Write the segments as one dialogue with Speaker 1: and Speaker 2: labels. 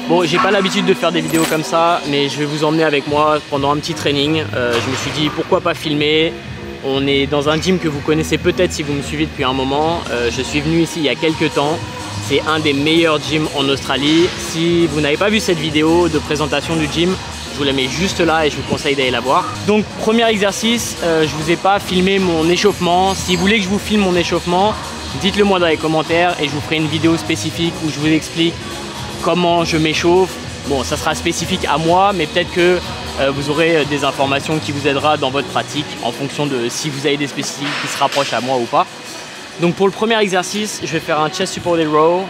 Speaker 1: Bon, j'ai pas l'habitude de faire des vidéos comme ça, mais je vais vous emmener avec moi pendant un petit training. Je me suis dit pourquoi pas filmer. On est dans un gym que vous connaissez peut-être si vous me suivez depuis un moment. Je suis venu ici il y a quelques temps. C'est un des meilleurs gyms en Australie. Si vous n'avez pas vu cette vidéo de présentation du gym, je vous la mets juste là et je vous conseille d'aller la voir. Donc premier exercice, je vous ai pas filmé mon échauffement. Si vous voulez que je vous filme mon échauffement, dites-le moi dans les commentaires et je vous ferai une vidéo spécifique où je vous explique comment je m'échauffe. Bon, ça sera spécifique à moi, mais peut-être que vous aurez des informations qui vous aidera dans votre pratique en fonction de si vous avez des spécifiques qui se rapprochent à moi ou pas. Donc pour le premier exercice, je vais faire un chest supported row.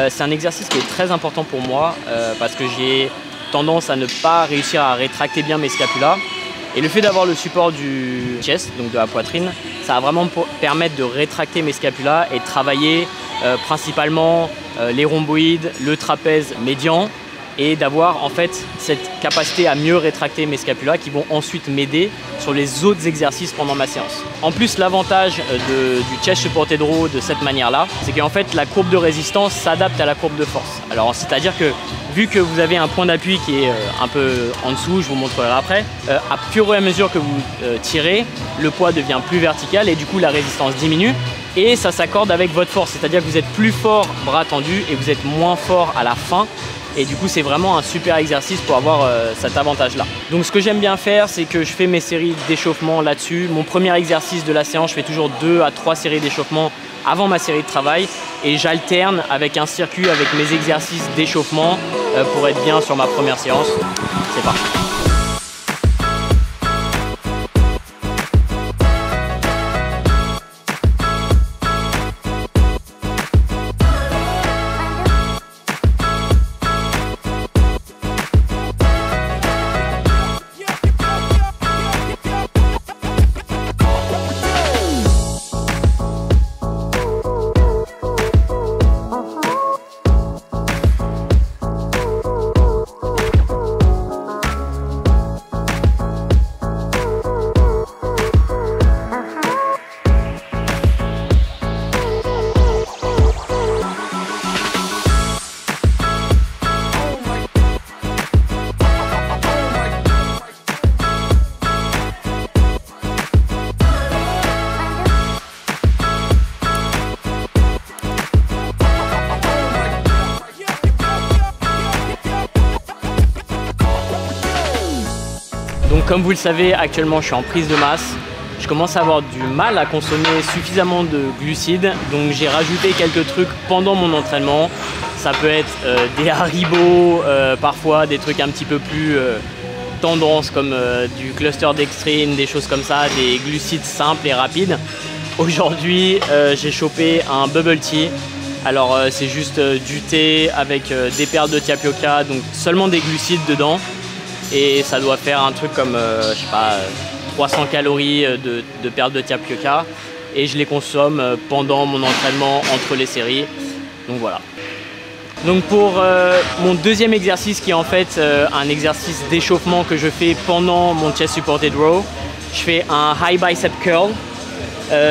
Speaker 1: C'est un exercice qui est très important pour moi parce que j'ai tendance à ne pas réussir à rétracter bien mes scapulas. Et le fait d'avoir le support du chest, donc de la poitrine, ça va vraiment permettre de rétracter mes scapulas et de travailler principalement les rhomboïdes, le trapèze médian et d'avoir en fait cette capacité à mieux rétracter mes scapulas qui vont ensuite m'aider sur les autres exercices pendant ma séance. En plus, l'avantage du chest supported row de cette manière-là, c'est qu'en fait la courbe de résistance s'adapte à la courbe de force. Alors c'est-à-dire que vu que vous avez un point d'appui qui est un peu en dessous, je vous montrerai après, à fur et à mesure que vous tirez, le poids devient plus vertical et du coup la résistance diminue et ça s'accorde avec votre force, c'est-à-dire que vous êtes plus fort bras tendus et vous êtes moins fort à la fin. Et du coup, c'est vraiment un super exercice pour avoir cet avantage-là. Donc ce que j'aime bien faire, c'est que je fais mes séries d'échauffement là-dessus. Mon premier exercice de la séance, je fais toujours 2 à 3 séries d'échauffement avant ma série de travail. Et j'alterne avec un circuit avec mes exercices d'échauffement pour être bien sur ma première séance. C'est parti. Donc comme vous le savez, actuellement je suis en prise de masse. Je commence à avoir du mal à consommer suffisamment de glucides. Donc j'ai rajouté quelques trucs pendant mon entraînement. Ça peut être des Haribo, parfois des trucs un petit peu plus tendance comme du cluster dextrine, des choses comme ça, des glucides simples et rapides. Aujourd'hui j'ai chopé un bubble tea. Alors c'est juste du thé avec des perles de tapioca, donc seulement des glucides dedans. Et ça doit faire un truc comme, je sais pas, 300 calories de perles de tapioca. Et je les consomme pendant mon entraînement, entre les séries. Donc voilà. Donc pour mon deuxième exercice, qui est en fait un exercice d'échauffement que je fais pendant mon chest supported row, je fais un high bicep curl.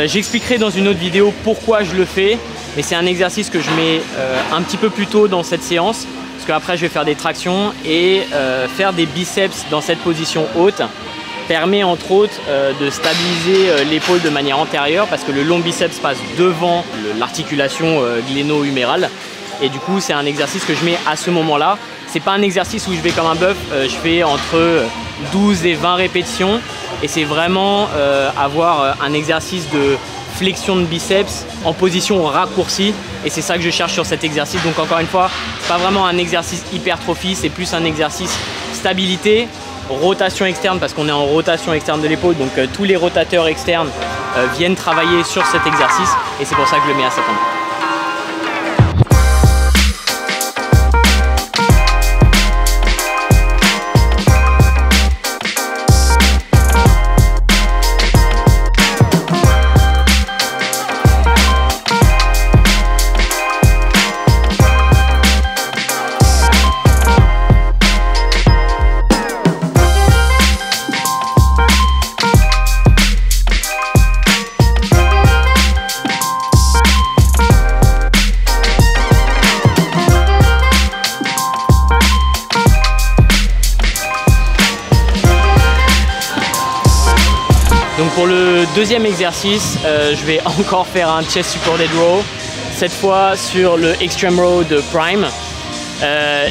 Speaker 1: J'expliquerai dans une autre vidéo pourquoi je le fais. Mais c'est un exercice que je mets un petit peu plus tôt dans cette séance. Parce qu'après je vais faire des tractions et faire des biceps dans cette position haute permet entre autres de stabiliser l'épaule de manière antérieure parce que le long biceps passe devant l'articulation gléno-humérale et du coup c'est un exercice que je mets à ce moment-là. C'est pas un exercice où je vais comme un bœuf, je fais entre 12 et 20 répétitions et c'est vraiment avoir un exercice de flexion de biceps en position raccourcie et c'est ça que je cherche sur cet exercice. Donc encore une fois, c'est pas vraiment un exercice hypertrophie, c'est plus un exercice stabilité, rotation externe parce qu'on est en rotation externe de l'épaule, donc tous les rotateurs externes viennent travailler sur cet exercice et c'est pour ça que je le mets à cet endroit. deuxième exercice, je vais encore faire un chest supported row, cette fois sur le Extreme Row de Prime.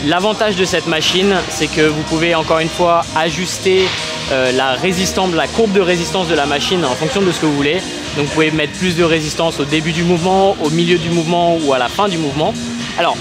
Speaker 1: L'avantage de cette machine, c'est que vous pouvez encore une fois ajuster la courbe de résistance de la machine en fonction de ce que vous voulez. Donc vous pouvez mettre plus de résistance au début du mouvement, au milieu du mouvement ou à la fin du mouvement. Alors,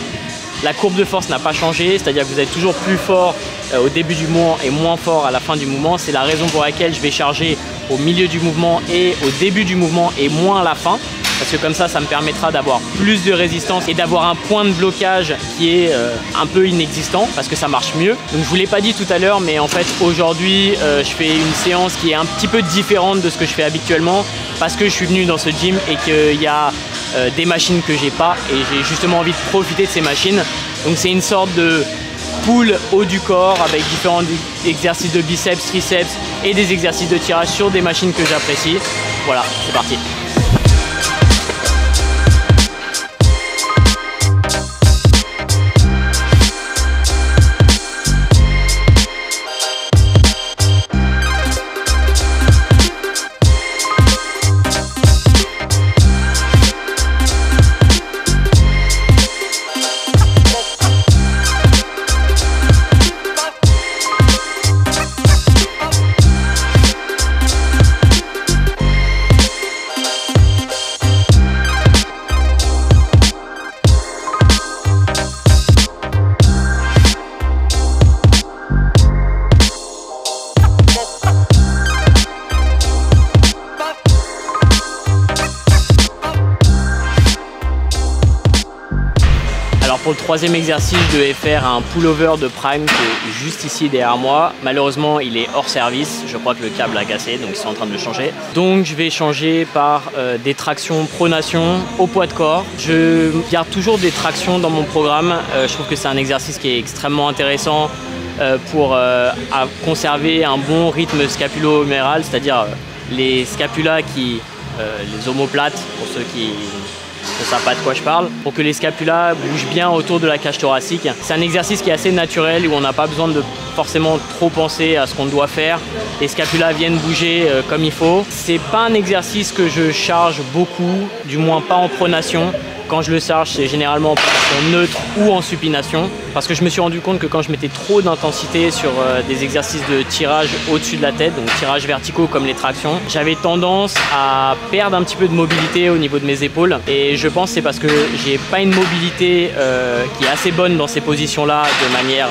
Speaker 1: la courbe de force n'a pas changé, c'est-à-dire que vous êtes toujours plus fort au début du mouvement et moins fort à la fin du mouvement. C'est la raison pour laquelle je vais charger au milieu du mouvement et au début du mouvement et moins à la fin. Parce que comme ça me permettra d'avoir plus de résistance et d'avoir un point de blocage qui est un peu inexistant parce que ça marche mieux. Donc je vous l'ai pas dit tout à l'heure, mais en fait aujourd'hui je fais une séance qui est un petit peu différente de ce que je fais habituellement parce que je suis venu dans ce gym et qu'il y a des machines que j'ai pas et j'ai justement envie de profiter de ces machines. Donc c'est une sorte de pull haut du corps avec différents exercices de biceps, triceps et des exercices de tirage sur des machines que j'apprécie. Voilà, c'est parti. Alors pour le troisième exercice, je devais faire un pullover de Prime qui est juste ici derrière moi. Malheureusement, il est hors service. Je crois que le câble a cassé, donc ils sont en train de le changer. Donc je vais changer par des tractions pronation au poids de corps. Je garde toujours des tractions dans mon programme. Je trouve que c'est un exercice qui est extrêmement intéressant pour conserver un bon rythme scapulo-huméral, c'est-à-dire les scapulas les omoplates, pour ceux qui ne savent pas de quoi je parle, pour que les scapulas bougent bien autour de la cage thoracique. C'est un exercice qui est assez naturel où on n'a pas besoin de forcément trop penser à ce qu'on doit faire. Les scapulas viennent bouger comme il faut. C'est pas un exercice que je charge beaucoup, du moins pas en pronation. Quand je le charge, c'est généralement en position neutre ou en supination, parce que je me suis rendu compte que quand je mettais trop d'intensité sur des exercices de tirage au-dessus de la tête, donc tirage verticaux comme les tractions, j'avais tendance à perdre un petit peu de mobilité au niveau de mes épaules. Et je pense que c'est parce que j'ai pas une mobilité qui est assez bonne dans ces positions-là de manière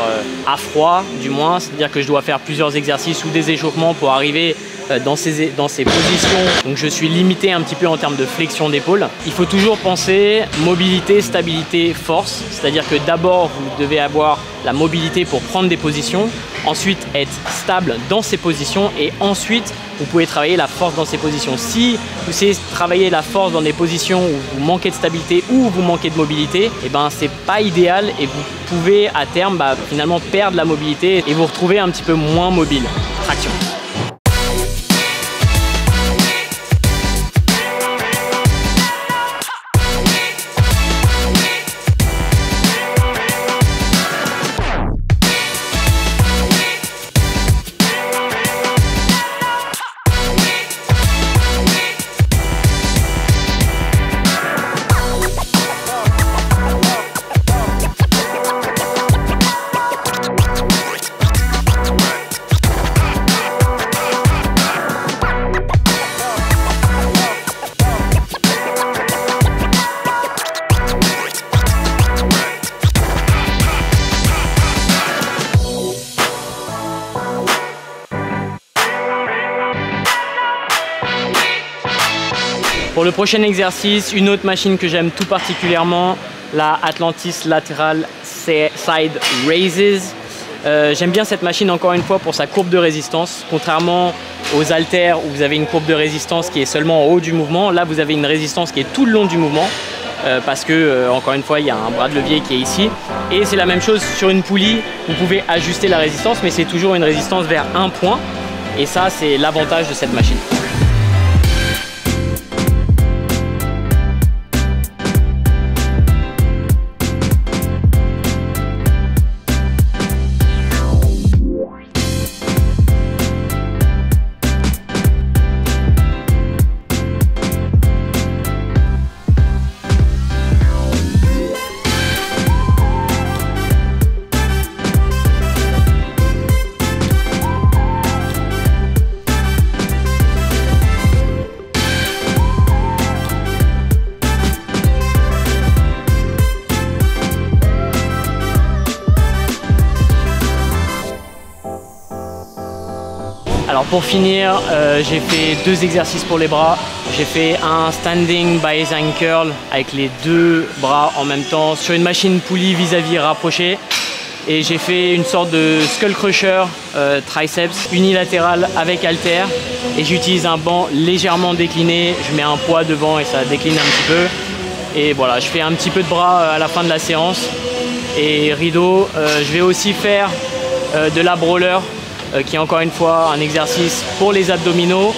Speaker 1: à froid, du moins. C'est-à-dire que je dois faire plusieurs exercices ou des échauffements pour arriver dans ces positions. Donc je suis limité un petit peu en termes de flexion d'épaule. Il faut toujours penser mobilité, stabilité, force. C'est-à-dire que d'abord vous devez avoir la mobilité pour prendre des positions, ensuite être stable dans ces positions et ensuite vous pouvez travailler la force dans ces positions. Si vous essayez de travailler la force dans des positions où vous manquez de stabilité ou vous manquez de mobilité, et ben c'est pas idéal et vous pouvez à terme finalement perdre la mobilité et vous retrouver un petit peu moins mobile. Traction. Pour le prochain exercice, une autre machine que j'aime tout particulièrement, la Atlantis Lateral Side Raises. J'aime bien cette machine encore une fois pour sa courbe de résistance. Contrairement aux haltères où vous avez une courbe de résistance qui est seulement en haut du mouvement, là vous avez une résistance qui est tout le long du mouvement parce que encore une fois il y a un bras de levier qui est ici. Et c'est la même chose sur une poulie, vous pouvez ajuster la résistance mais c'est toujours une résistance vers un point. Et ça c'est l'avantage de cette machine. Alors pour finir, j'ai fait 2 exercices pour les bras. J'ai fait un standing Bicep curl avec les 2 bras en même temps sur une machine poulie vis-à-vis rapprochée. Et j'ai fait une sorte de skull crusher triceps unilatéral avec halter. Et j'utilise un banc légèrement décliné. Je mets un poids devant et ça décline un petit peu. Et voilà, je fais un petit peu de bras à la fin de la séance. Et rideau, je vais aussi faire de l'ab roller, qui est encore une fois un exercice pour les abdominaux,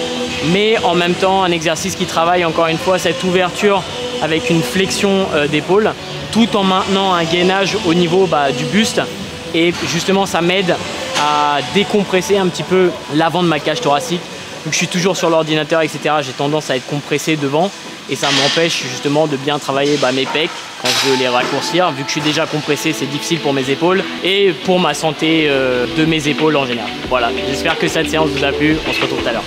Speaker 1: mais en même temps un exercice qui travaille encore une fois cette ouverture avec une flexion d'épaule, tout en maintenant un gainage au niveau du buste. Et justement, ça m'aide à décompresser un petit peu l'avant de ma cage thoracique. Vu que je suis toujours sur l'ordinateur, etc., j'ai tendance à être compressé devant. Et ça m'empêche justement de bien travailler mes pecs quand je veux les raccourcir. Vu que je suis déjà compressé, c'est difficile pour mes épaules et pour ma santé de mes épaules en général. Voilà, j'espère que cette séance vous a plu. On se retrouve tout à l'heure.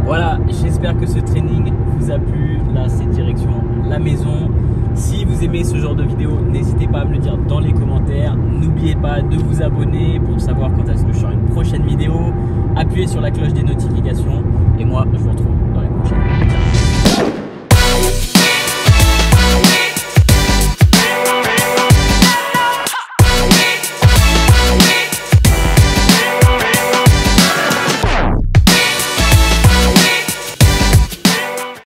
Speaker 1: Voilà, j'espère que ce training vous a plu. Là, c'est direction la maison. Si vous aimez ce genre de vidéo, n'hésitez pas à me le dire dans les commentaires. N'oubliez pas de vous abonner pour savoir quand est-ce que je sors une prochaine vidéo. Appuyez sur la cloche des notifications. Et moi, je vous retrouve dans les prochaines.